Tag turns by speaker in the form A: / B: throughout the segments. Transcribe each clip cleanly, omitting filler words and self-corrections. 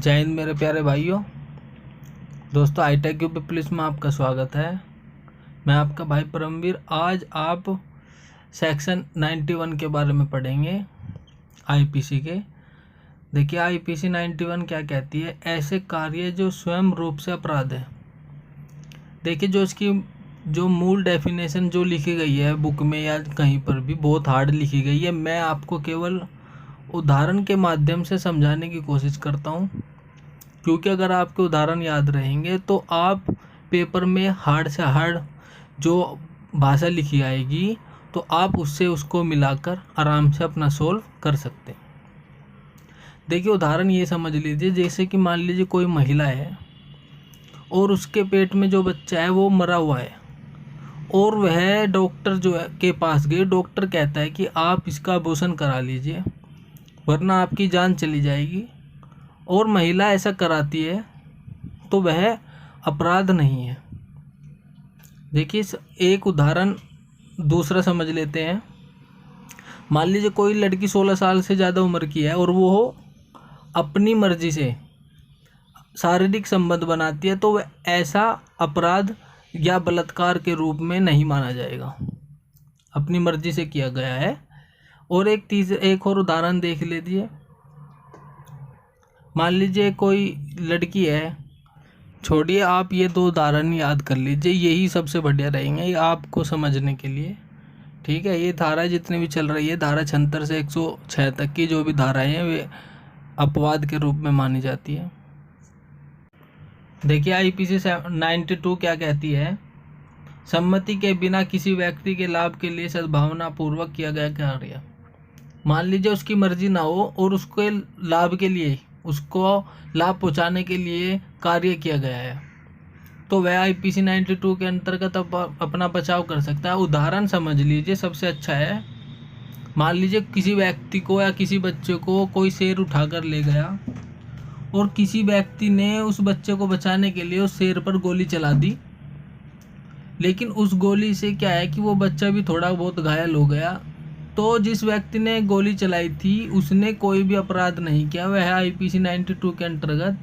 A: जय हिंद मेरे प्यारे भाइयों दोस्तों, हाईटेक यूपी पुलिस में आपका स्वागत है। मैं आपका भाई परमवीर। आज आप सेक्शन 91 के बारे में पढ़ेंगे, आईपीसी के। देखिए, आईपीसी 91 क्या कहती है। ऐसे कार्य जो स्वयं रूप से अपराध है। देखिए, जो इसकी जो मूल डेफिनेशन जो लिखी गई है बुक में या कहीं पर भी, बहुत हार्ड लिखी गई है। मैं आपको केवल उदाहरण के माध्यम से समझाने की कोशिश करता हूँ, क्योंकि अगर आपके उदाहरण याद रहेंगे तो आप पेपर में हार्ड से हार्ड जो भाषा लिखी आएगी तो आप उससे उसको मिलाकर आराम से अपना सोल्व कर सकते हैं। देखिए, उदाहरण ये समझ लीजिए, जैसे कि मान लीजिए कोई महिला है और उसके पेट में जो बच्चा है वो मरा हुआ है और वह डॉक्टर जो है के पास गई। डॉक्टर कहता है कि आप इसका अबॉर्शन करा लीजिए वरना आपकी जान चली जाएगी, और महिला ऐसा कराती है तो वह अपराध नहीं है। देखिए, एक उदाहरण दूसरा समझ लेते हैं। मान लीजिए कोई लड़की 16 साल से ज़्यादा उम्र की है और वो अपनी मर्जी से शारीरिक संबंध बनाती है, तो वह ऐसा अपराध या बलात्कार के रूप में नहीं माना जाएगा। अपनी मर्जी से किया गया है। और एक और उदाहरण देख लीजिए। मान लीजिए कोई लड़की है, छोड़िए, आप ये दो उदाहरण याद कर लीजिए, यही सबसे बढ़िया रहेंगे आपको समझने के लिए। ठीक है, ये धारा जितनी भी चल रही है, धारा 76 से 106 तक की जो भी धाराएं हैं वे अपवाद के रूप में मानी जाती है। देखिए, आईपीसी 92 क्या कहती है। सम्मति के बिना किसी व्यक्ति के लाभ के लिए सद्भावनापूर्वक किया गया कार्य। मान लीजिए उसकी मर्जी ना हो और उसके लाभ के लिए, उसको लाभ पहुंचाने के लिए कार्य किया गया है, तो वह आईपीसी 92 के अंतर्गत अपना बचाव कर सकता है। उदाहरण समझ लीजिए, सबसे अच्छा है। मान लीजिए किसी व्यक्ति को या किसी बच्चे को कोई शेर उठाकर ले गया और किसी व्यक्ति ने उस बच्चे को बचाने के लिए उस शेर पर गोली चला दी, लेकिन उस गोली से क्या है कि वो बच्चा भी थोड़ा बहुत घायल हो गया। तो जिस व्यक्ति ने गोली चलाई थी उसने कोई भी अपराध नहीं किया, वह आईपीसी 92 के अंतर्गत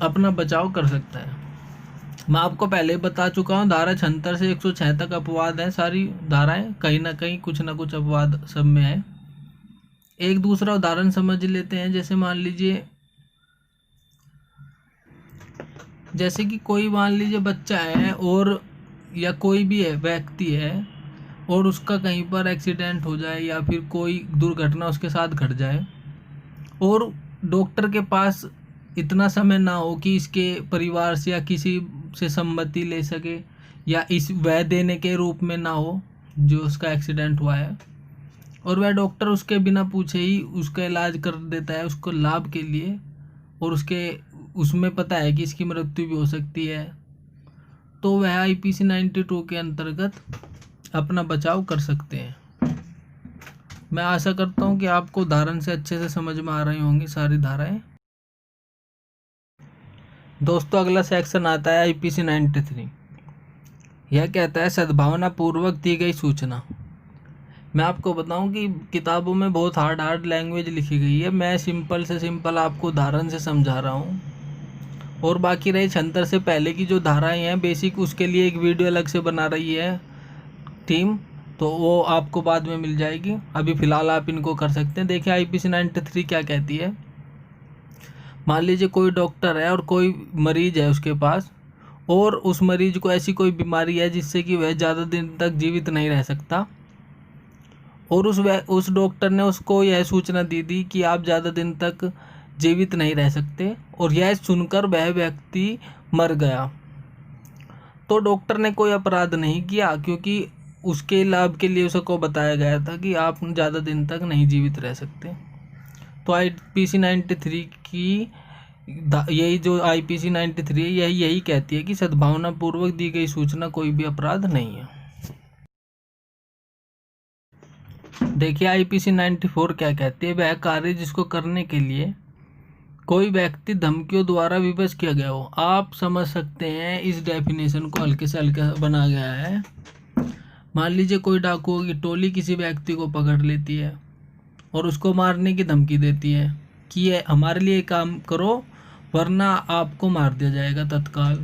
A: अपना बचाव कर सकता है। मैं आपको पहले ही बता चुका हूँ, धारा 76 से 106 तक अपवाद है। सारी धाराएं कहीं ना कहीं कुछ ना कुछ अपवाद सब में है। एक दूसरा उदाहरण समझ लेते हैं। जैसे मान लीजिए, जैसे कि कोई मान लीजिए बच्चा है और या कोई भी है व्यक्ति है और उसका कहीं पर एक्सीडेंट हो जाए या फिर कोई दुर्घटना उसके साथ घट जाए और डॉक्टर के पास इतना समय ना हो कि इसके परिवार से या किसी से सम्मति ले सके, या इस वह देने के रूप में ना हो जो उसका एक्सीडेंट हुआ है, और वह डॉक्टर उसके बिना पूछे ही उसका इलाज कर देता है उसको लाभ के लिए, और उसमें पता है कि इसकी मृत्यु भी हो सकती है, तो वह आईपीसी 92 के अंतर्गत अपना बचाव कर सकते हैं। मैं आशा करता हूं कि आपको उदाहरण से अच्छे से समझ में आ रही होंगी सारी धाराएं। दोस्तों, अगला सेक्शन आता है आईपीसी 93। यह कहता है सद्भावना पूर्वक दी गई सूचना। मैं आपको बताऊं कि किताबों में बहुत हार्ड लैंग्वेज लिखी गई है। मैं सिंपल से सिंपल आपको उदाहरण से समझा रहा हूं, और बाकी रही 76 से पहले की जो धाराएं हैं बेसिक, उसके लिए एक वीडियो अलग से बना रही है टीम, तो वो आपको बाद में मिल जाएगी। अभी फ़िलहाल आप इनको कर सकते हैं। देखिए, आईपीसी 93 क्या कहती है। मान लीजिए कोई डॉक्टर है और कोई मरीज है उसके पास, और उस मरीज को ऐसी कोई बीमारी है जिससे कि वह ज़्यादा दिन तक जीवित नहीं रह सकता, और उस डॉक्टर ने उसको यह सूचना दी दी कि आप ज़्यादा दिन तक जीवित नहीं रह सकते, और यह सुनकर वह व्यक्ति मर गया। तो डॉक्टर ने कोई अपराध नहीं किया, क्योंकि उसके लाभ के लिए उसको बताया गया था कि आप ज़्यादा दिन तक नहीं जीवित रह सकते। तो आईपीसी 93 की यही जो आईपीसी 93 है यही कहती है कि सद्भावना पूर्वक दी गई सूचना कोई भी अपराध नहीं है। देखिए, आईपीसी 94 क्या कहती है। वह कार्य जिसको करने के लिए कोई व्यक्ति धमकियों द्वारा विवश किया गया हो। आप समझ सकते हैं, इस डेफिनेशन को हल्के से हल्का बना गया है। मान लीजिए कोई डाकुओं की टोली किसी व्यक्ति को पकड़ लेती है और उसको मारने की धमकी देती है, कि ये हमारे लिए काम करो वरना आपको मार दिया जाएगा तत्काल।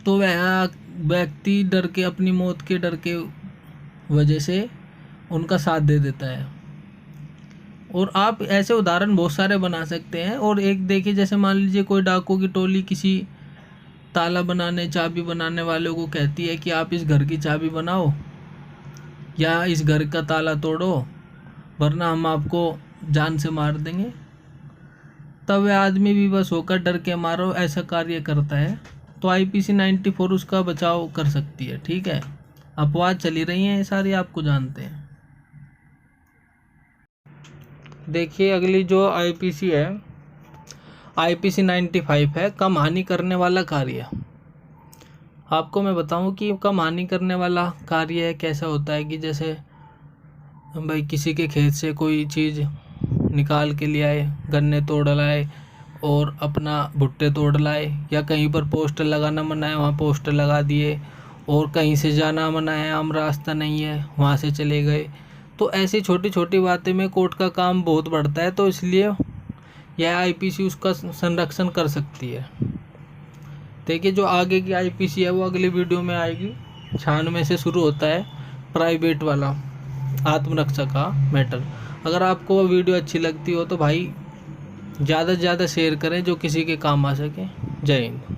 A: तो वह व्यक्ति डर के, अपनी मौत के डर के वजह से उनका साथ दे देता है। और आप ऐसे उदाहरण बहुत सारे बना सकते हैं। और एक देखिए, जैसे मान लीजिए कोई डाकुओं की टोली किसी ताला बनाने, चाबी बनाने वालों को कहती है कि आप इस घर की चाबी बनाओ या इस घर का ताला तोड़ो वरना हम आपको जान से मार देंगे। तब वह आदमी भी बस होकर डर के मारो ऐसा कार्य करता है। तो IPC 94 उसका बचाव कर सकती है। ठीक है, अपवाद चली रही हैं ये सारी, आपको जानते हैं। देखिए अगली जो IPC है, IPC 95 है, कम हानि करने वाला कार्य। आपको मैं बताऊं कि कम हानि करने वाला कार्य कैसा होता है कि जैसे भाई किसी के खेत से कोई चीज़ निकाल के ले आए, गन्ने तोड़ लाए और अपना भुट्टे तोड़ लाए, या कहीं पर पोस्टर लगाना मना है वहाँ पोस्टर लगा दिए, और कहीं से जाना मना है, आम रास्ता नहीं है वहाँ से चले गए। तो ऐसी छोटी छोटी बातें में कोर्ट का काम बहुत बढ़ता है। तो इसलिए यह IPC उसका संरक्षण कर सकती है। देखिए जो आगे की IPC है वो अगली वीडियो में आएगी। 96 से शुरू होता है प्राइवेट वाला आत्मरक्षा का मैटर। अगर आपको वो वीडियो अच्छी लगती हो तो भाई ज़्यादा से ज़्यादा शेयर करें जो किसी के काम आ सके। जय हिंद।